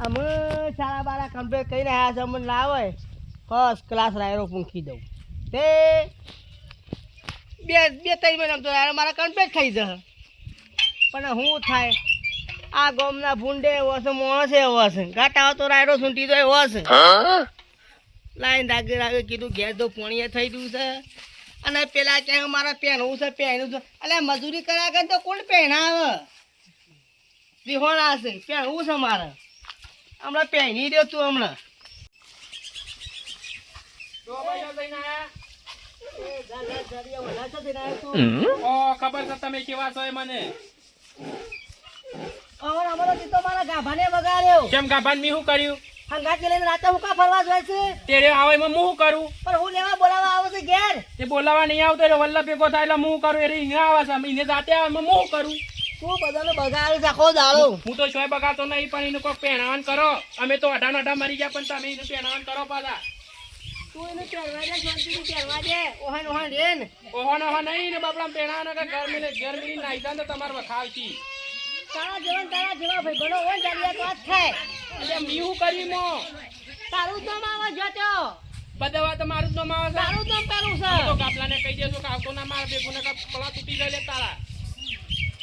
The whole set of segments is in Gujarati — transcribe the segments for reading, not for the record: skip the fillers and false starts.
અમે સારા બારા કમ્પ્લીટ કરી રહ્યા છે. અમને લાવે ફર્સ્ટ ક્લાસ રાયરો પૂંખી દઉં તે બે બે ત્રણ મહિના તો રાયરો મારા કમ્પ્લીટ થઈ જશે. પણ શું થાય આ ગામના ભૂંડે એવો છે, માણસે એવો છે, ગાટા તો રાયરો સૂંટી તો એવો છે. લાઈન રાગે રાગે કીધું ઘેર તો પોણીએ થઈ ગયું છે. અને પેલા ક્યાંય મારે પહેરવું છે પહેર્યું છે. એટલે મજૂરી કર્યા કરે તો કોણ પહેરાવે? વિહોણા છે, પહેરવું છે મારે. હમણાં પહેરી દો તું હમણાં. ખબર છે તમે કેવા છો એ મને. મારા ગાભાને વગાડ્યો. કેમ ગાભાન મી શું કર્યું? હંગાથી લઈને રાતે હું કા ફરવા જાય છે? તેરે આવે એમાં હું શું કરું? પણ હું લેવા બોલાવા આવું છે ઘેર. તે બોલાવા નહીં આવતો એટલે વલ્લભ ભેગો થાય એટલે હું કરું. એ અહીંયા આવે છે એને જાતે આવે એમાં હું કરું? તું બધાને બગાડ્યું છે આખો દાડો. હું તો છોય બગાડતો નહીં પણ એનું કોઈ પહેણાવન કરો. અમે તો અઢા મરી ગયા પણ તમે એનું પહેણાવન કરો પાછા. તું એને પહેરવા દે, શાંતિથી પહેરવા દે. ઓહન ઓહન રે ને. ઓહો નહીં ને બાપડા પહેણાવન કે ગરમી નાઈ જાય તો તમારે વખાવતી. તારા જેવા ભાઈ બનો હોય ને તો જ થાય. એટલે મી શું કર્યું મો? તારું તો માવા જતો. બધા વાત મારું જ નામ આવે છે. તારું તો તારું છે. હું તો ગાપલાને કહી દેજો કે આવતો ના મારે ભેગું ને પલા તૂટી જાય લે તારા.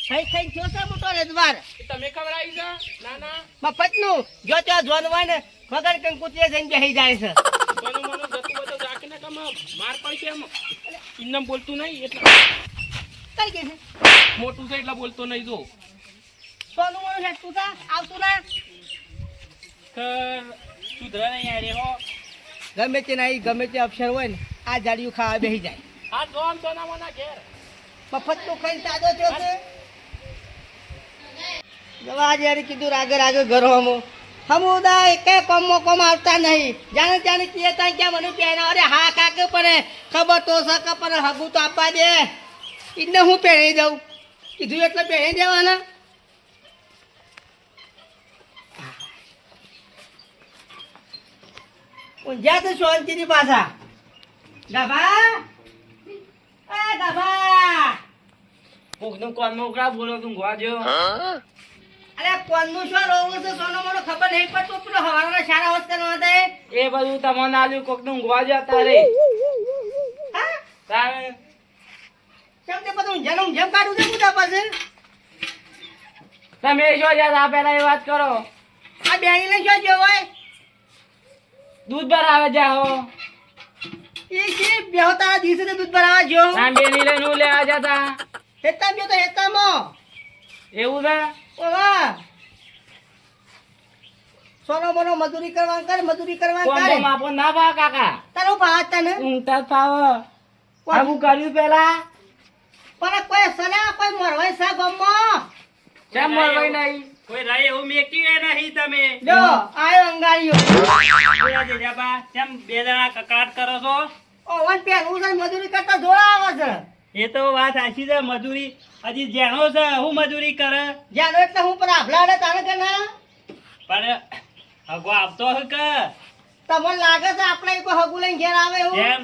ખાઈ થયો છે મોટો રેજવાર. તમે ખબર આવી છે? ના ના મફતનું જો ત્યાં જોન હોય ને વગર કંકુતિએ જઈને બેસી જાય છે. કોનું મનું જતું બધું રાખીને કમ માર પણ કેમ ઇન્નમ બોલતું નહીં એટલે કઈ કે છે મોટું છે એટલે બોલતો નહીં. જો સોનું મોનું છે તું તા આવતું ના સુધરા નહીં આરે હો. ગમે તે નહીં ગમે તે અક્ષર હોય ને આ જાડિયું ખાવા બેસી જાય. આ જોમ સોના મોના ઘેર મફતનું ખાઈને તાજો થયો છે. જવા જ્યારે કીધું રાગે રાગે ઘરમાં હમુદા એકે કોમ આવતા નહીં. જાણે જાણે કીએ ત્યાં ક્યાં મને પહેરા. અરે હા કાકે પણ ખબર તો સક પણ હગું તો આપવા દે. એને હું પહેરી દઉં કીધું એટલે પહેરી દેવાના. ઊંઝા તો શાંતિની પાછા ગાભા એ ગાભા કોકનું કોનમાં ઉકળા બોલો તું ગવા જો. અરે કોનનું શું રોવું છે સોનો મોનો ખબર નહીં પડતું. પેલો હવાના સારા હોત કરવા દે એ બધું તમને આલ્યું કોકનું ગવા જો તારે. હા તારે કેમ તે બધું જન્મ જેમ કાઢું છે મુદા પાસે. તમે શું યાદ આ પેલા એ વાત કરો. આ બેણી ને શું જો હોય દૂધ ભરાવે જાઓ. એ કે બેહતા દિવસે તો દૂધ ભરાવા જો ના બેની લઈને હું લેવા જતા. હેતા બ્યો તો હેતામાં એવું છે? ઓવા સોનો મોનો મજૂરી કરવાનું કરે મજૂરી કરવાનું કોમ કરે. તો માપો ના પા કાકા. તારો ભાત તને ઊંઘતા જ પાવ. આવું કર્યું પેલા પણ કોઈ સલા કોઈ મરવાય સા ગમમાં કેમ મરવાય નહીં? કોઈ રહે એવું મેકી નહીં તમે. જો આયો અંગારીઓ બોલા જેજાબા કેમ બે જણા કકડાટ કરો છો? ઓવન પેલું છે મજૂરી કરતા જોડા આવે છે. એ તો વાત સાચી છે. મજૂરી હજી જેનો છે હું મજૂરી કરે જાનો એટલે હું પર આભલાડે તારે કે ના પણ હગો આવતો હે કે તમને લાગે છે આપણે કોઈ હગુ લઈને ઘેર આવે એવું કેમ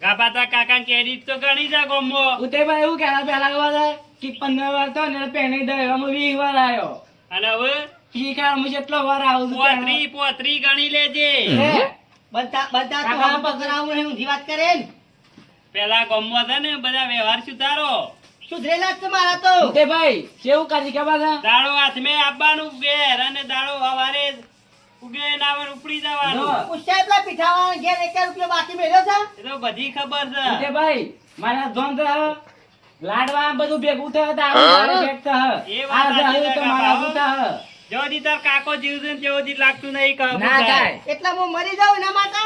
ગાબાતા કાકા કેરી તો ગણી જા ગમો ઉતેમાં એવું કેલા પેલા વાત કે 15 વાર તો ને પહેણી દે હું 20 વાર આવ્યો અને હવે ઈ કે હું જેટલો વાર આવું છું પોતરી ગણી લેજે. બધા તો હમ પકડાવું નહીં ઊંધી વાત કરે ને. પેલા ગમો છે ને બધા વ્યવહાર સુધારો. સુધરેલા જ છે મારા તો તે ભાઈ કેવું કરી ખબર છે? દાડો હાથમે આપવાનું ઘેર અને દાડો હવારે ઉગે નાવર ઉપડી જવાનું. પૂછ્યા એટલા પીઠાવાળા ઘેર 1 રૂપિયો બાકી મેલ્યો છે. એ તો બધી ખબર છે. તે ભાઈ મારા ધોન તો લાડવા બધું ભેગું થયો તો આવું મારે ભેગ તો એ વાત તો મારા ઉતા જો દી તાર કાકો જીવ છે જેવો દી લાગતું નહીં કહો ના થાય એટલે હું મરી જાઉં એના માટે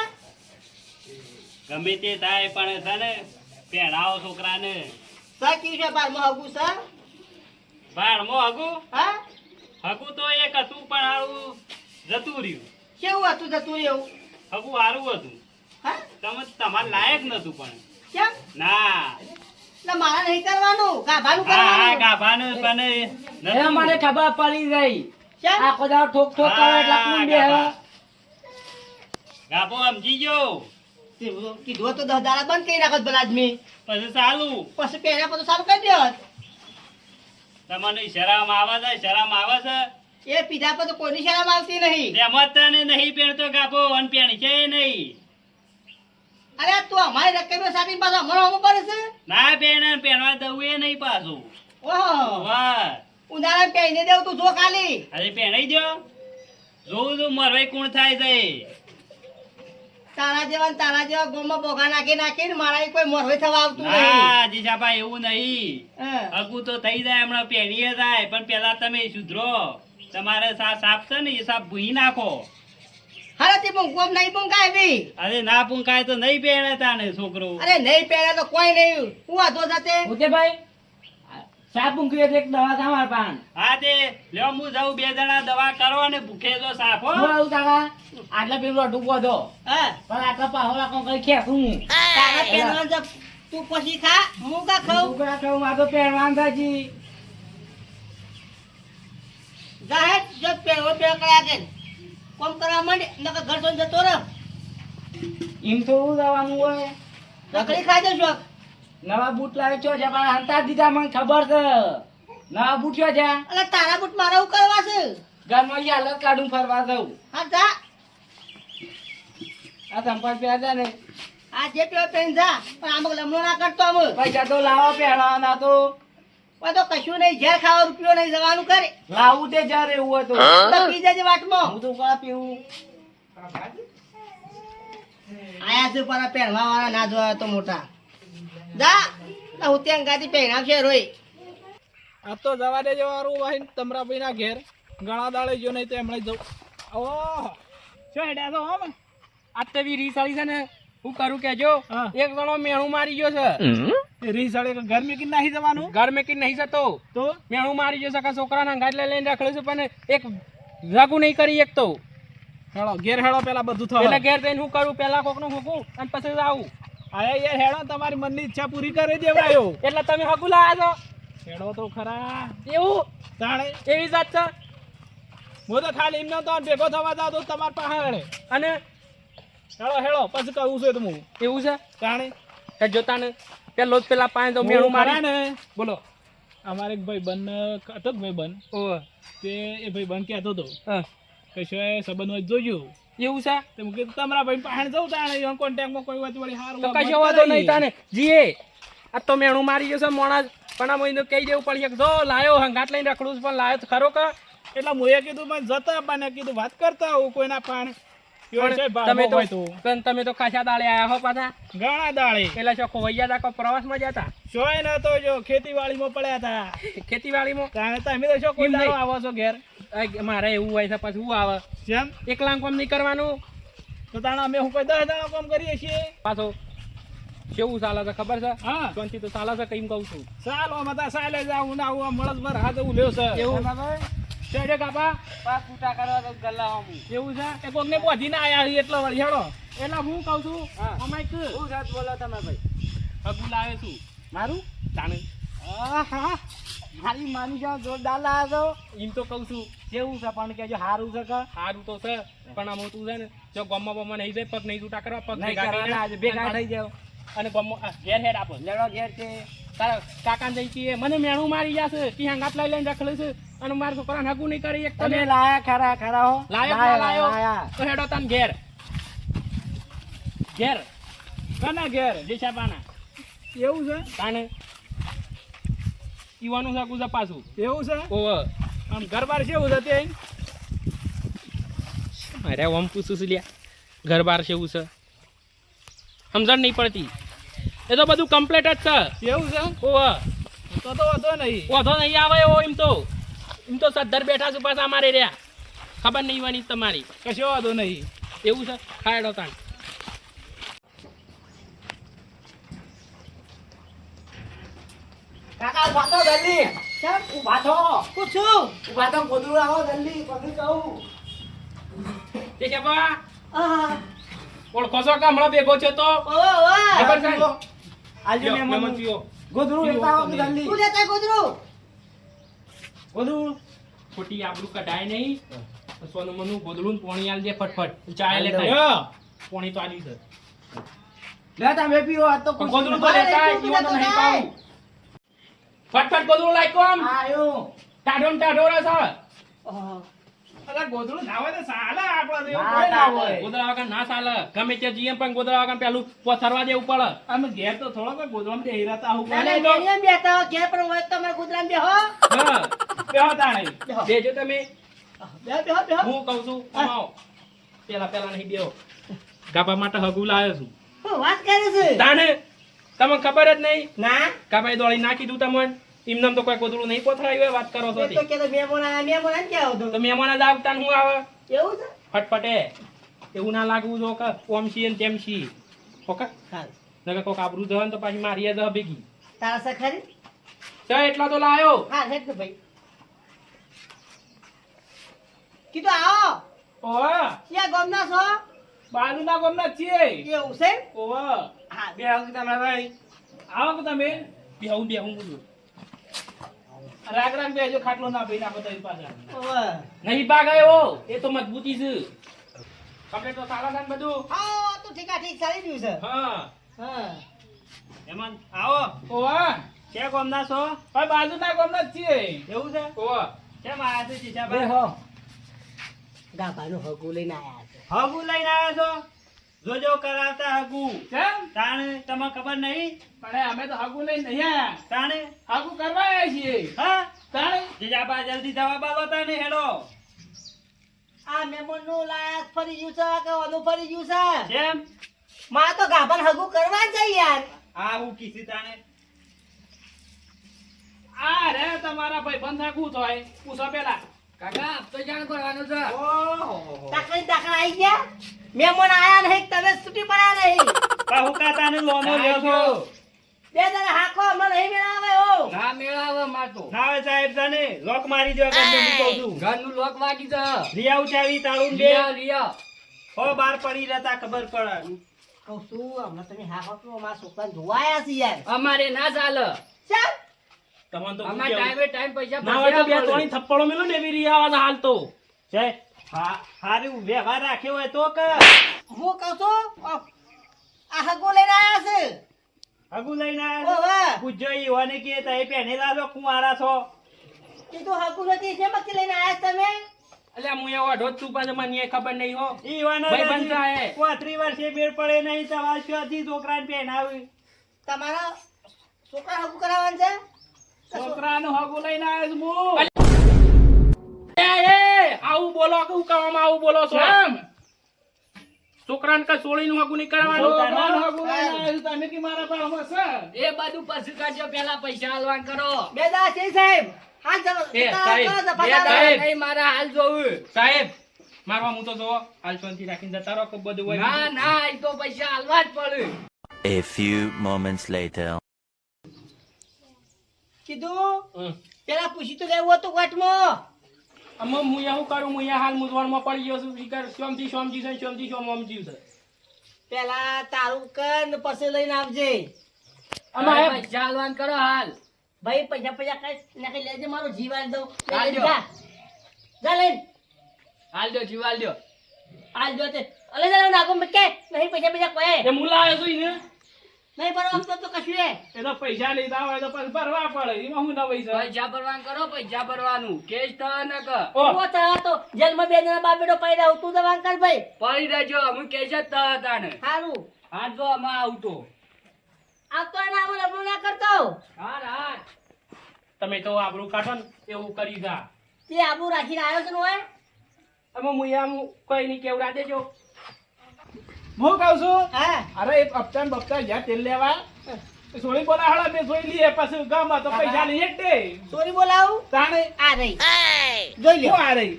ગમે તે થાય પણ છે ને પહેરાવો છોકરાને. સાકી છે બારમાં હગુ છે બાળમો હગુ હા હગુ તો એક હતું પણ આવું જતું રહ્યું. કેવું હતું જતું એવું હગુ સારું હતું. હા તમે તમારે લાયક નતું પણ કેમ ના એટલે મારા નહીં કરવાનું ગાભાનું હા કરવાનું ગાભાનું પણ મને ખબર પડી ગઈ. કેમ આખો દાવ ઠોક ઠોક કરે એટલે કોણ બે ગાભો સમજી ગયો. કીધું તો 10 દાડા બંધ કરી નાખત ભલા આદમી પછી ચાલુ પછી પહેર્યા પછી ચાલુ કરી દેત. તમને શરમ આવે છે? શરમ આવે છે? એ પીધા પર તો કોઈની શરમ આવતી નહીં. એમાં તને નહીં પહેરતો કાપો અને પહેણી છે નહીં. અરે તું અમારી રકમ સાથી પાછો અમારો અમુક પડે છે. ના પહેરવા દઉં એ નહીં પાછું. ઓહો વાહ ઉનાળા પહેરી દેવું તું જો ખાલી. અરે પહેરાઈ દો જોઉં તું મરવાઈ કોણ થાય છે. તારા જેવા ગોમાં બોગા નાખીને મારા કોઈ મોરવે થવા આવતું ના નહીં. જીજાબા એવું નહીં. હા. હગું તો થઈ જાય હમણાં પહેરીએ જાય પણ પેલા તમે સુધરો. તમારે સાફ છે ને એ સાફ ભૂઈ નાખો. હાલે તે ગોમ નહીં પૂંકાય બી. અરે ના પૂંકાય તો નહીં પહેરે તાને છોકરો. અરે નહીં પહેરે તો કોઈ નહીં. હું વાંધો સાથે ઉદયભાઈ સાપ ઊંઘી એટલે એક દવા તમાર પાન હા તે લ્યો હું જાઉં 2 જણા દવા કરો ને ભૂખે જો સાફ હો. હું આવું કાકા આટલા પેલું અડું બોધો હા પણ આટલા પાહો રાખો કઈ ખેખું તારા પહેરવાનું તો તું પછી ખા હું કા ખાઉં. ઉકળા ખાઉં માં તો પહેરવાનું થાજી જાહે જો પહેરવો પહેર કર્યા કે કોમ કરવા માંડે નકર ઘર સોન જતો રહે. એમ તો એવું દવાનું હોય નકરી ખાઈ જશો. નવા બૂટ લાવે છો છે પણ હંતા દીધા મને ખબર છે નવા બૂટ છો છે અલે તારા બુટ મારા હું કરવા છે. ઘરમાં હાલત કાઢું ફરવા જવું હા જા આ સંપર્ક પહેરતા ને આ જે પેલો પેન જા પણ આમ લમણો ના કરતો આમ. પૈસા તો લાવો પહેરવાના તો ઓય તો કશું નહીં ઝેર ખાવા રૂપિયો નહીં જવાનું કરે. લાવું તે જયારે એવું હોય તો તો પી જજે વાટમાં. હું તો કા પીવું આયા છે પર પહેરવા વાળા ના જોવા તો મોટા. જા ના હું ત્યાં ગાતી પહેરાવશે રોય. આ તો જવા દેજો વારું વાહીન તમરાભાઈ ના ઘેર ઘણા દાડે જો નહીં તો એમણે જવું. ઓહ શું હેડ્યા છો હમ આ તો વી રીસાળી છે ને હું કરું કેજો હા. એક જણો મેણું મારી ગયો છે રીસાડે ગરમી કે નાહી જવાનું ઘર મેં કે નહીં જતો તો મેણું મારી ગયો છે કે છોકરાના ગાંઠલા લઈને રાખેલું છે પણ એક રાગુ નહીં કરી એક તો હેડો ઘેર હેડો પેલા બધું એટલે થવા ઘેર જઈને હું કરું પેલા કોકનું મૂકું અને પછી આવું આયા યાર હેડો તમારી મનની ઈચ્છા પૂરી કરી દેવડાયો. એટલે તમે હગું લાયા હેડો તો ખરા છો એવું તાણે એવી જાત છે હું તો ખાલી એમને તો ભેગો થવા જાવ તો તમારા પાસે હેડે. અને હેડો હેડો પછી કહું છું હું એવું છે તાણે કે જોતા ને પેલો જ પેલા પાંચ તો મેણું હું ખરા મારી ને બોલો અમારે એક ભાઈ બન હતો ભાઈ બન ઓહ તે એ ભાઈ બન કહેતો હતો હા કે શું સંબંધ હોય તો જોજો. એવું છે તો હું કીધું તમારા ભાઈ પાસે જવું તાણે કોન્ટેક્ટમાં કોઈ વાત વળી સારું તો હોય કશો મત વાંધો કરાઈએ. નહીં તાને જીએ આ તો મેણું મારી જશે મોણા પણ આ મહિનો કહી દેવું પડશે કે જો લાયો હંગાટ લઈને રખડું છું પણ લાયો તો ખરો કે એટલે મુએ કીધું પણ જતા બાને કીધું વાત કરતા હું કોઈના પાણ તમે તમે તો ખાસા દાડે આયા હો પાછા ઘણા દાડે પેલા છો ખોવાઈ હતા કોઈ પ્રવાસમાં જતા શોય નતો જો ખેતીવાડીમાં પડ્યા હતા ખેતીવાડીમાં તાણે તમે તો શું કોઈ એમ દાડો નહીં. આવો છો ઘેર મારે એવું હોય છે પછી શું આવે જેમ એકલા કામ નહીં કરવાનું તો તાણે અમે હું કોઈ 10 જણા કામ કરીએ છીએ. પાછો કેવું ચાલે છે ખબર છે હા શાંતિ તો ચાલે છે કઈ કહું છું ચાલો અમે તો ચાલે જાવું ના આવું મળસ ભર હાથ એવું લ્યો છે એવું શેડે કાપા પાક ફૂટા કરવા તો ગલ્લા એવું છે એ કોકને બોધીને આયા છીએ એટલે વળી હેડો એટલે હું કહું છું હા. અમાય કે હું જાત બોલો તમે ભાઈ હગું લાવે છું મારું તાણે હા મારી માની જાવ જોરદાર લાવે છો એમ તો કહું છું કેવું છે પણ કે જો સારું છે કે સારું તો છે પણ આમ તું છે ને જો ગમમાં બમમાં નહીં જાય પગ નહીં છૂટા કરવા પગ ભેગા કરીને આજે ભેગા થઈ જાવ અને ગમમાં ઘેર હેડ આપો લેડો ઘેર છે તારા કાકાને જઈ છીએ મને મેણું મારી જશે તી હંગાત લઈ લઈને રખડે છે અને મારા છોકરાને હગું નહીં કરી એક તમે લાયા ખરા ખરા હો લાયો તો હેડો તને ઘેર ઘેર કના ઘેર જેસાબાના એવું છે તાને ઈવાનું છે ગુજા પાછું એવું છે ઓવ આમ ઘર બાર કેવું છે તે અરે ઓમ પૂછું છું લ્યા ઘર બાર છે એવું છે સમજણ નહીં પડતી એ તો બધું કમ્પ્લીટ જ છે એવું છે ઓવ તો વાંધો નહીં વાંધો નહીં આવે એવો એમ તો સદ્ધર બેઠા છું પાછા અમારે રહ્યા ખબર નહીં વાની તમારી કશો વાંધો નહીં એવું છે ખાયડો તાણ કાકા ઉભા થો જલ્દી. કેમ ઉભા થો? પૂછું. ઉભા તો ગોદરું આવો જલ્દી ગોદરું કહું તે છે બા આહા. ઓળખો છો કે હમણાં ભેગો છે તો ઓવે, ઓવે. ખબર છે આજે લ્યો, મહેમાન. મહેમાન પીવો. ગોદરું લેતા આવો જલ્દી. શું લેતા ગોદરું? ગોદરું ખોટી આબરૂ કઢાય નહીં સોનું મનું ગોદડું પોણી આલ દે ફટફટ ચાય લેતા લ્યો. પોણી તો આલી છે લે તમે પીવો આ તો પણ ગોદડું તો લેતા આય, ઈવોનો નહીં પાવું ફટફટ ગોદડું લાઈ કોમ આયો. ટાઢો ને ટાઢો રહે છે ઓહો. અલા ગોદડું ના હોય તો ચાલે આપણા જેવું ના કોઈ ના ચાલે. હોય. ગોદડા વગર ના ચાલે ગમે ત્યાં જઈએ પણ ગોદડા વગર પેલું પથરવા દેવું પડે અમે ઘેર તો થોડો કોઈ ગોદડામાં બેહી રહેતા આવું ના, પડે. ના, મેળીએ બેઠા હો, ઘેર પણ હોય તો અમારે કૂતરામાં બેહો. હા બેહો તાણે. બેહો. બેજો તમે બેહો, બેહો, બેહો. હું કહું છું કમાઓ પેલા નહીં બેહો ગાભા માટે હગું લાવ્યો છું શું વાત કરે છે? તાને તમને ખબર જ નહીં ના, કાભાઈ દોડી નાખી દઉં તમને એમનામ તો કોઈ ગોદડું નહીં પોથરાયું હોય વાત કરો છો એ તો કહેતો મહેમાન આયા, મહેમાન આયા ક્યાં આવતો? તો મહેમાન જ આવતા ને હું આવે એવું છે? ફટફટે એવું ના લાગવું જો કે ઓમ છીએ ને તેમ છીએ ઓકે સારું. નકર કોક આબરૂ જવાનું તો પાછી મારી જ ભેગી તારા સખરી? તો એટલા તો લાયો હા, હેડ તો ભાઈ. કીધું આવો. ઓવા ક્યાં ગામના છો? બાજુના ગામના જ છીએ. એવું છે? ઓવા. હા, બે આવું તમે ભાઈ આવો કે તમે બેહું બધું રાગ રાગ બેજો ખાટલો ના ભાઈ નાખો તારી પાસે. ઓવે. નહીં ભાગાયો એ તો મજબૂતી છે કમ્પ્લેટ તો સારા છે ને બધું હા, તો ઠીક ચાલી રહ્યું છે. હા હા. એમાં આવો ઓવા. ક્યાં ગામના છો ભાઈ બાજુના ગામના જ છીએ. એવું છે ઓવા કેમ આયા છે જીજાભાઈ બેહો. ગાભાનું હગું લઈને આયા છે. હગુ લઈને આવ્યા છો જોજો કરાવતા હગુ કેમ? તાણે તમને ખબર નહીં પણ અમે તો હાગુ લઈને નહીં આયા. તાણે હાગુ કરવા આયા છીએ. હા તાણે જીજાબા જલ્દી જવાબ આલો તાને હેડો આ મહેમાનનું લાયક ફરી ગયું છે કે ઓનું ફરી ગયું છે? કેમ મારે તો ગાભાને હગું કરવા જ છે યાર. આ હું કીધી તાણે આ રે તમારા ભાઈ બંધ હાગુ થાય પૂછો પેલા. કાકા તો જાણ કરવાનું છે ઓહો તાકડી તાકડા આઈ ગયા? મહેમાન આયા નહીં, તમે છૂટી પડ્યા નહીં. પાહુકા તાને લોનો લ્યો છો બે જણા હાકો અમને નહીં મેળાવે હો. ના મેળાવે મારતો ના આવે સાહેબ તાને લોક મારી દો ગમે હું કહું છું ઘરનું લોક વાગી છે રિયા ઉચાવી તાળું બે રિયા હો બાર પડી રહેતા ખબર પડે કહું છું, હમણાં તમે હાકો તો અમારા છોકરાને જોવા આયા છે યાર. અમારે ના ચાલે ચાલ. તમને તો અમાર ટાઈમે ટાઈમ પૈસા ના હોય તો બે ભર્યા ત્રણ પડે. થપ્પડો મેલો ને એવી રિયા આવાજ હાલ તો છે હારું વ્યવહાર રાખ્યો હોય તો કે હું કહું છું, આ હગું લઈને આયા છે. હગુ લઈને ઓવે. આવ્યા પૂછજો ઈ હોને કે તઈ પહેરેલા છો કુંવારા છો કીધું હગું નથી, શેમાંથી લઈને આયા છે તમે? અલ્યા હું એવો અઢોજ છું પણ મને ખબર નહીં હો ઈ હોને ભાઈબંધ થાય. 35 વર્ષે બેડ પડે નહીં તમાર શ્યોથી છોકરાને પહેરાવી તમારા છોકરા હગું કરાવવાનું છે? છોકરાનું હાગુ લઈને આવ્યો છું હું. એ આવું બોલો કે હું કહેવામાં આવું બોલો છો કેમ? છોકરાને કઈ છોડીનું હગું નહીં કરવાનું છોકરાનું હાગુ લઈને આવ્યો છું. તમે કે મારા ભાવમાં છે? એ બધું પછી કરજો પેલા પૈસા હાલવાન કરો બે દાડા છે સાહેબ. હા, ચાલો. એ જતા સાહેબ, કરો તો બે પતાવો. દાડા નહીં, મારા હાલ જોવું સાહેબ મારવા હું તો જો હાલ શાંતિ રાખીને જતા રહો કે બધું હોય ના ના એ તો પૈસા હાલવા જ પડે A few moments later. કીધું પેલા પૂછી તો લેવું હતું કોર્ટમાં. આમાં હું એવું કરું હું હાલ મૂંઝવણમાં પડી ગયો છું વિકર સોમજી છે સોમજી સોમજી છે પેલા તારું કર ને પછી લઈને આવજે. અમારે પૈસા હાલવાન કરો હાલ ભાઈ પૈસા કઈ નાખી લેજે, મારો જીવ આલી દઉં. લે, આલજો. જા. જા લઈને. હાલ દો જીવ હાલ દો હાલ જો તે. અલે જા નાખો મેં કે નહીં પૈસા કોઈ. એ મુલા આવ્યો છું ને નહીં ભરવા તો કશું એ. એ તો પૈસા લીધા હોય તો પછી ભરવા પડે. એમાં શું નવાઈ છે? પૈસા ભરવાનું કરો પૈસા ભરવાનું કેસ થવા ન કર ઉભો થા તો જેલમાં બે જણા બાપ બેટો પૈડા આવું તું દવાન કર ભાઈ. પડી રહેજો અમે કેસ જ થવા તાને સારું. હાલ જો આમાં આવતો આવતો ના હું લમણું ના કરતો. હાલ હાલ તમે તો આબરૂ કાઢો ને એવું કરી જા તે આબુ રાખીને આવ્યો છે ને હોય. અમે મુયા કોઈ નહીં કેવડા દેજો હું કહું છું હા. અરે એક હપ્તા ને બપ્તા જ્યાં તેલ લેવા સોળી બોલા હળા મેં જોઈ લઈએ પછી ગામમાં તો પૈસા લઈએ જ દે. ચોરી બોલાવું. તાણે આ રહી. જોઈ શું લ્યો. આ રહી?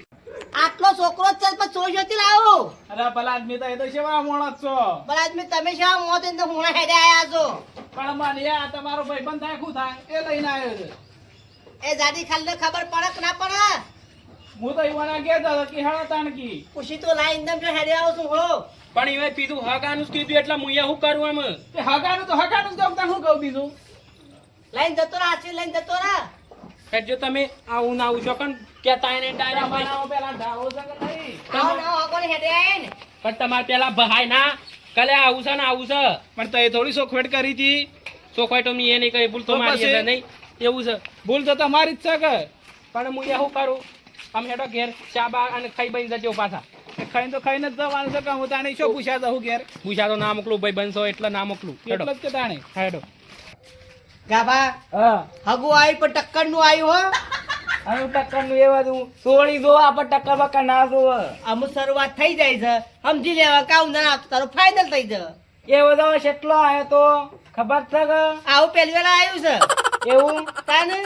આટલો છોકરો જ છે પણ ચોરી જોતી લાવું. અરે ભલા આદમી તો એ તો સેવા માણસ છો. પણ આજ તમે શા મોત તો હું હેડે આયા છો. પણ મને આ તમારો ભાઈબંધ થાય શું થાય એ લઈને આવ્યો છે. એ જાડી ખાલી ખબર પડે કે ના પડે. હું તો એવાના કહેતો હતો કે હળા તાણકી ખુશી તો લાઈન દમ જો હેડે આવું છું હો. પણ એ પીધું હગાનું જ કીધું એટલે મુયા શું કરું આમ તે હગાનું તો હગાનું જ કહું તાણ શું કહું બીજું. લાઈન જતો રહા આશી લઈને જતો રહા. જો તમે આવું ના આવું છો કન કેતા એને ડાયરેક્ટ બનાવો પેલા ઢાળો છે કે નહીં? આવો ના આગળ હેડે આય ને. પણ તમારે પેલા ભહાય ના કલે આવું છે ને આવું છે પણ તો એ થોડી સોખવેટ કરી હતી. ચોખાઈ તો મેં એ નહીં કહી ભૂલ તો તો મારી પછી? એટલે નહીં એવું છે ભૂલ તો તમારી જ છે કે પણ હું શું કરું આમ હેડો ઘેર ચા બા અને ખાઈ બઈ જજો પાછા. ખાઈને તો ખાઈને જ જવાનું છે કે હું તાણે શું પૂછ્યા જવું ઘેર પૂછા તો ના મોકલું ભાઈ બનશો એટલે ના મોકલું. હેડો એટલે જ કે તાણે હેડો. ગાભા હા હગુ આવી પણ ટક્કર નું આવ્યું હો. આનું ટક્કર નું એવા તું સોળી દો આપણે ટક્કર બક્કર ના દો અમુક શરૂઆત થઈ જાય છે સમજી લેવા કામ ના આવતું તારો ફાયદો થઈ જાય. એ બધો કેટલો આવ્યો તો ખબર છે કે આવું પહેલી વાર આવ્યું છે એવું તાને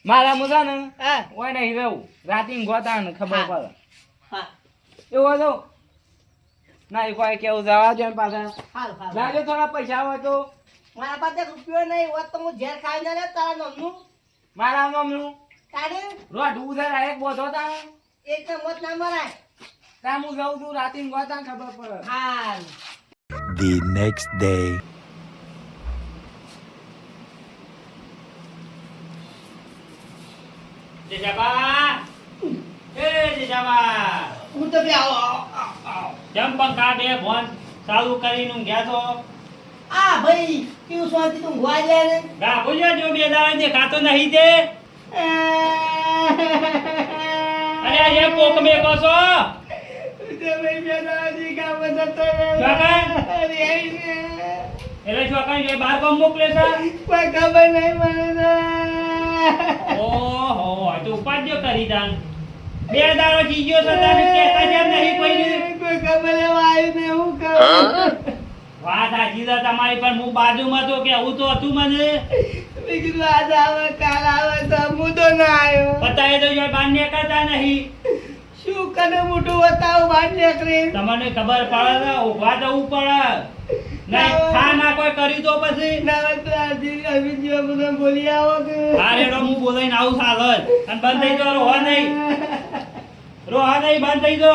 મારા મુસા ને હા ઓય નહીં રહેવું રાતે ગોતા ને ખબર હા. પડે હા એવું હતું ના એ કોઈ કેવું જવા દે ને પાછા હાલ હાલ લાગે થોડા પૈસા હોય તો મારા પાસે રૂપિયો નહીં હોત તો હું ઝેર ખાઈ ના લે તારા નામનું મારા નામનું તારે રોડ ઉધર એક બોધો તા એક ને મોત ના મરાય. ત્યાં હું જાઉં છું રાતે ગોતા ને ખબર પડે હાલ The next day. જેજાબા એ જેજાબા હું તો બે આવો જમ પંખા બે ફોન ચાલુ કરીને ઊંઘ્યા તો આ ભાઈ કેવું શાંતિ તું ઊંઘવા જાય ને ગા ભૂલ્યો જો બે દાડા દેખાતો નહીં તે અરે આ જે પોક મેકો છો ભાઈ બે દાદી કામ જતો એટલે છોકરા જે બાર ગામ મોકલે છે કોઈ ખબર નહીં મને ઓહો આ તો ઉપાડ્યો કરી દાન બે દાડો જીજ્યો છે તને કહેતા જેમ નહીં કોઈ કોઈ ખબર લેવા આવ્યું ને હું કહું વાત સાચી છે તમારી પણ હું બાજુમાં તો કે આવું તો હતું મને મેં કીધું આજ આવે કાલ આવે તો હું તો ના આવ્યો બતાવે તો જો બાર નીકળતા નહીં શું કને મોટું બતાવું બહાર નીકળી તમને ખબર પડે ને ઉભા જવું પડે નહીં ખા ના કોઈ કર્યું તો પછી ના હોય તો આજે અભિજીવા બધા બોલી આવો કે આ રેડો હું બોલાઈને આવું સાલ જ અને બંધ થઈ જો રોવા નહીં રોવા નહીં બંધ થઈ જો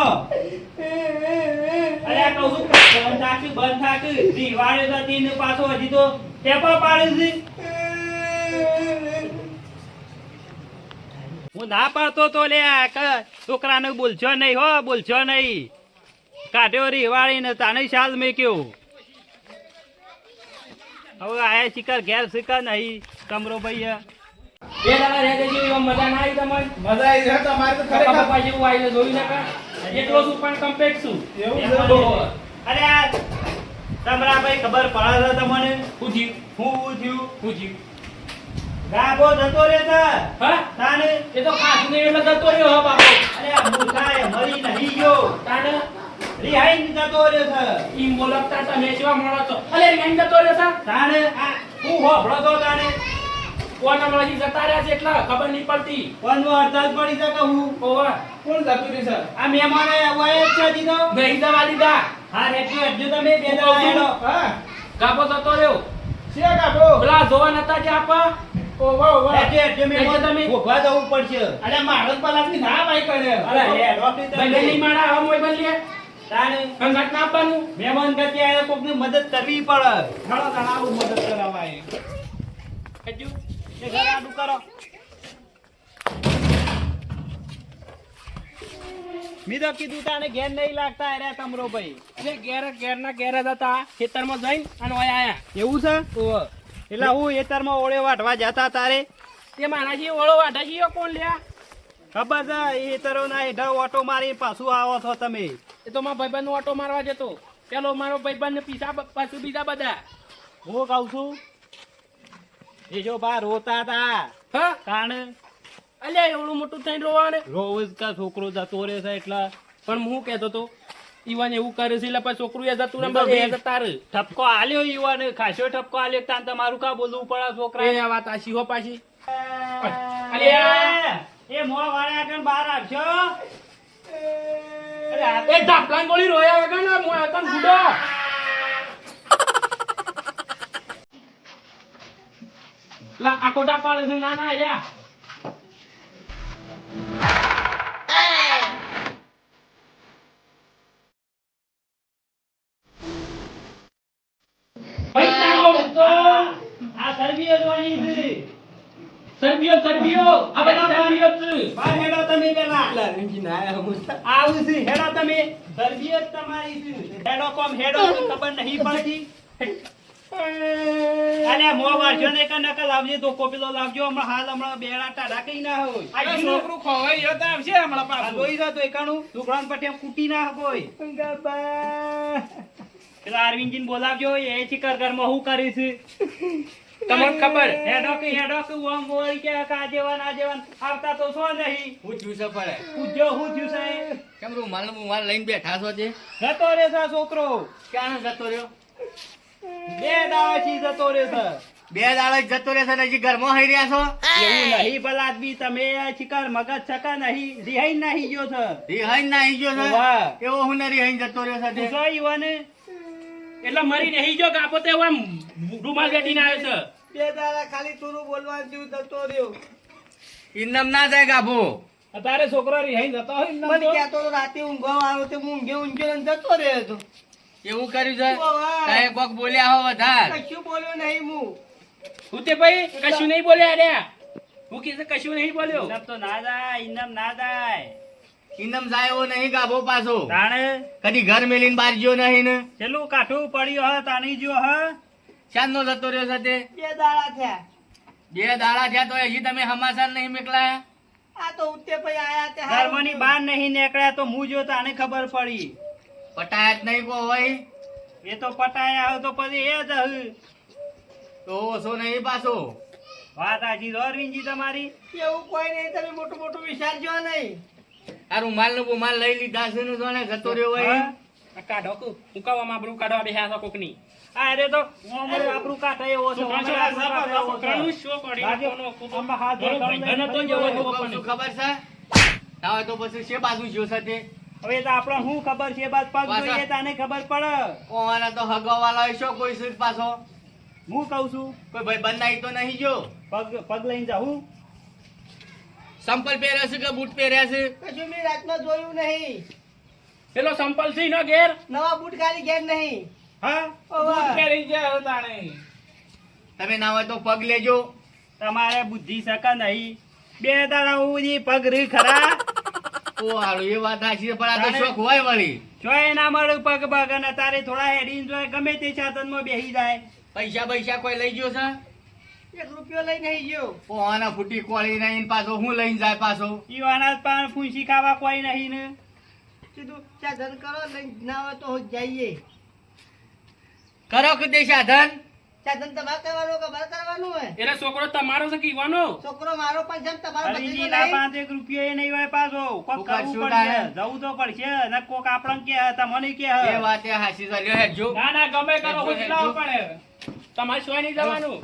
અરે આ કહું છું બંધ થાકી દિવાળે જતી ને પાછો હજી તો ટેપા પાડ્યું છે હું ના પાડતો તો લે છોકરાને બોલશો નહીં હો બોલશો નહીં કાઢ્યો રીવાળીને તાને શાલ મેક્યો હવે આયા શિકાર ઘેર શિકાર નહીં કમરો ભાઈ બે દાડા રહે દેજો મજા ના આવી તમને મજા આવી છે તમારે તો ખરેખર પપ્પા જેવું આવીને જોઈ નકા એટલો છું પણ કમ્પ્લીટ છું એવું છે? અરે આ તમરા ભાઈ ખબર પડે છે તમને શું થયું ગાબો જતો રે છે હા તાને એ તો ખાસ ને એટલે જતો રહ્યો હો બાપો અરે આ મૂર્ખાએ મરી નહીં ગયો તાને રિહાઈ જતો રે છે ઈ મોલકતા તમે કેવા મળો છો અરે રિહાઈ જતો રે છે તાને આ હું હોભળો તો તાને કોના મળી જતા રહ્યા છે એટલે ખબર નહીં પડતી કોનું અડધા પડી શકે હું ઓવા કોણ જતું રહી છે આ મહેમાને વયે છે દીધો નહીં દવા દીધા હા રેટી અડજો તમે બે દવા હેડો હા ગાબો જતો રહ્યો છે કાઢો પેલા જોવા નતા જે આપા ઓવા ઓવા રેટી અડજો તમે ઉભા જવું પડશે અરે મારો પલાથી ના ભાઈ કરે અરે હે રોટી તો બંને મારા આ મોય બદલે તાને કંગાટ ના આપવાનું મહેમાન ગતિ આયા કોકની મદદ કરવી પડે ઘણો ઘણા મદદ કરાવાય કજુ એ ઘર આડું કરો મી તો કીધું તાને ઘેર નહીં લાગતા અરે તમરો ભાઈ એટલે ઘેરના ઘેર જ હતા ખેતરમાં જઈને અને ઓય આયા એવું છે એટલે હું એતરમાં ઓળે વાટવા જતા તારે તે મારા જે ઓળો વાઢા છે કોણ લ્યા ખબર છે એતરો ના હેઠળ ઓટો મારી પાછું આવો છો તમે એ તો મારા ભાઈબંધ નો ઓટો મારવા જતો પેલો મારો ભાઈબંધ ને પીછા પાછું બીજા બધા હું કહું છું એ જો બા રોતા હતા હા કારણ અલ્યા એવડું મોટું થઈને રોવાને રોજ કા છોકરો જતો રહે છે એટલે પણ હું કહેતો તો ઈવાન એવું કરે છે એટલે પછી છોકરું એ જતું ને બધે એ જતા રહે ઠપકો આલ્યો યુવાને ખાસો ઠપકો આલ્યો તાન તમારું કા બોલવું પડે છોકરા એ આ વાત આ શીહો પાછી અલ્યા એ મોં વાળે આગળ બહાર આવશો અરે આ તે ઢાપલાન ગોળી રોયા વગર ને હું એકન ગુડો લા આ કોટા પાડે છે ના ના અલ્યા પૈસા લો તો આ સર્વિયો જોવાની છે સર્બિયો આ બધી સર્બિયો છે બહાર હેડો તમે પેલા રંગી ના આવ્યા આવું છે હેડો તમે સર્વિયો જ તમારી છે હેડો કોમ હેડો તો ખબર નહીં પડતી અલ્યા મો વારજો ને કે નકલ લાવજે ધોકો પેલો લાવજો હમણાં બેડા ટાઢા કઈ ના હોય આ છોકરું ખોવાઈ ગયો તો આવશે હમણાં આ પાછું. દોઈ રહ્યો તો એકાણું લુગડાન પટ્યા કૂટી ના હોય પેલા અરવિંદજીને બોલાવજો એ ચીકર ઘરમાં હું કરીશ તમને ખબર હેડો કે ઓમ બોલી કે કાજેવાન આજેવાન આવતા તો છો નહીં હું જ્યુસે પડે પૂછજો હું થયું છે કેમ રૂમાલ લઈને બેઠા છો જે જતો રે છે છોકરો ક્યાં જતો રહ્યો? 2 દાડાથી જતો રે છે 2 દાડા જ જતો રહેશે ને હજી ઘરમાં હઈ રહ્યા છો? એવું નહીં ભલા આદમી તમે ચીકર મગજ છકા નહીં રિહાઈ નહીં ગયો છે રિહાઈ ના હઈ ગયો છે? વાહ. એવો હું ને રિહાઈ જતો રહ્યો છે તે? પૂછો ઈવોને એટલે મરી નહીં ગયો કાપો તે આમ રૂમાલ બેઠીને આવ્યો છે. 2 દાડા ખાલી તુરું બોલવાનું થયું જતો રહ્યો. ઇન્દમ ના જાય ગાભો. અત્યારે છોકરો રિહાઈ જતો હોય ને મને કહેતો તો રાતે ઊંઘવા આવ્યો તો હું ઊંઘ્યો ને જતો રહ્યો હતો. એવું કર્યું છે? વાહ. કાંઈ કોક બોલ્યા હો વધાર. કશું બોલ્યો નહીં હું. હું તે ભાઈ કશું નહીં બોલ્યા રે. હું કીધું કશું નહીં બોલ્યો. ઇનામ તો ના જાય ઇનામ ના જાય ઇન્દમ જાય એવો નહીં ગાભો પાછો. તાણે કદી ઘર મેલીને બહાર ગયો નહીં ને. છેલ્લું કાઠું પડ્યો હ તાણી જો હ શાનનો જતો રહ્યો છે તે? 2 દાડા થયા. 2 દાડા થયા તો હજી તમે હમાસાર નહીં મેકલાયા? આ તો ઉત્તે પછી આયા તે હારું ઘરમાંની બહાર નહીં નીકળ્યા તો હું જો તાને ખબર પડી પટાયા જ નહીં કો હોય એ તો પટાયા હોય તો પછી એ જ હ. તો ઓછો નહીં પાછો. વાત આજી જો અરવિંદજી તમારી એવું કોઈ નહીં, તમે મોટું મોટું વિચારજો નહીં. આ રૂમાલ નો બુમાલ લઈ લીધા છે ને જોને જતો રહ્યો હોય. હા? કાઢો મુકાવામાં આપણું કાઢવા બેહ્યા છો કોકની. આ રે તો ઓમરે આપણું કાઢે એવો છે ઓમરે આપણું કાઢે એવો છે. લાગે, આમાં હાથ ધરતા ભાઈબંધ તો જેવો લઈને હું કહું છું ખબર છે? ના હોય તો પછી છે બાજુ જ્યો છે તે? હવે તો આપણે શું ખબર છે બાદ પગ પાછા. જોઈએ તાને ખબર પડે કોવાના તો હગવાવાળા હોય છો કોઈ છે પાછો? હું કઉ છું કોઈ ભાઈબંધ નાઈ તો નહીં જો? પગ લઈને જાઉં સંપલ પહેર્યા છે કે બૂટ પહેર્યા છે? કશું મેં રાતમાં જોયું નહીં. પેલો સંપલ છે નો ઘેર? નવા બૂટ ખાલી ઘેર નહીં. હા ઓવા. પહેરી જાય તાણે તમે ના હોય તો પગ લેજો. તમારે બુદ્ધિ સકા નહીં 2 દાડા સુધી પગ રી ખરા ઓ હારું એ વાત સાચી છે પણ આ તો શોખ હોય વળી. જોય ના મળે પગ પગ અને તારે થોડા હેડીને જોય ગમે તે સાધનમાં બેસી જાય પૈસા કોઈ લઈ ગયો છે? 1 રૂપિયો લઈ નહીં ગયો. કોવાના ફૂટી કોળી નહીં પાછો હું લઈને જાય પાછો? ઈવાના પાન ફૂંસી ખાવા કોઈ નહીં ને કીધું સાધન કરો, લઈને ના હોય તો જઈએ. કરો કે તે સાધન? સાધન તમારે કરવાનું કે મારે કરવાનું હોય? એટલે છોકરો તમારો છે કે ઈવાનો? છોકરો મારો પણ છે ને તમારો હરીજી ભત્રીજો ના નહીં. 5 રૂપિયા એ નહીં હોય પાછો કોક શું કરવું કરશું પડશે તારે? જવું તો પડશે ને કોક આપણને કે તમને કે એ વાત એ હાચી છે. લ્યો હેડજો. ના ના ગમે કરો હેડજો, હું લાવવું હેડજો. પડે તમારે સોય નહીં જવાનું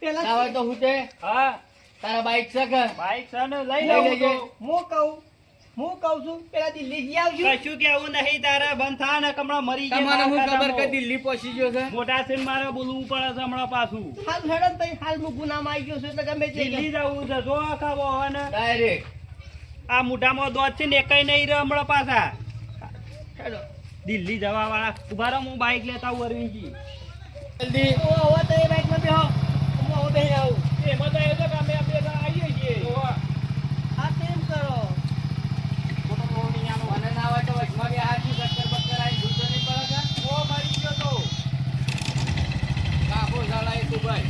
પેલા ના હોય તો હું તે હા તારા બાઈક છે કે? બાઈક છે ને લઈ લઈ લઉં લેજે. હું કહું છું પેલા દિલ્હી જઈ આવજો. કશું કેવું નહીં તારે બંધ થા ને હમણાં મરી ગયા તમને હું ખબર કે તારા દિલ્હી પહોંચી ગયો છે? મોટા થઈને મારે બોલવું પડે છે હમણાં પાછું હાલ હેડો ને ભાઈ, હાલ હું ગુનામાં આવી ગયો છું એટલે ગમે તે દિલ્હી જવું છે જો ખાવો અને ડાયરેક્ટ. આ મોઢામાં દોધ છે ને એકઈ નહીં રહે હમણાં પાછા હેડો. દિલ્હી જવા વાળા ઉભા રહો હું બાઈક લેતા આવું અરવિંદજી જલ્દી. ઓ, હવે તો એ બાઈકમાં બેહો. હું હવે બેસી આવું. એમાં તો એ તો કે અમે બે જણા આવીએ છીએ હા, તેમ કરો. મને ના હોય તો વચમાં બે હાથ થી ચક્કર બક્કર આવીને જૂતો નહીં પડે કે? ઓ, મરી ગયો તો. કાપો ઝાલા એ તું ભાઈ.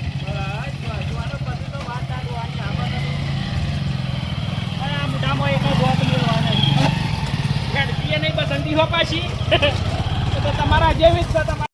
અને આ મોઢામાં એક દોધ મેળવા નહીં હેડતીએ નહીં પસંદી હો પાછી એ તો તમારા જેવી જ છે તમારા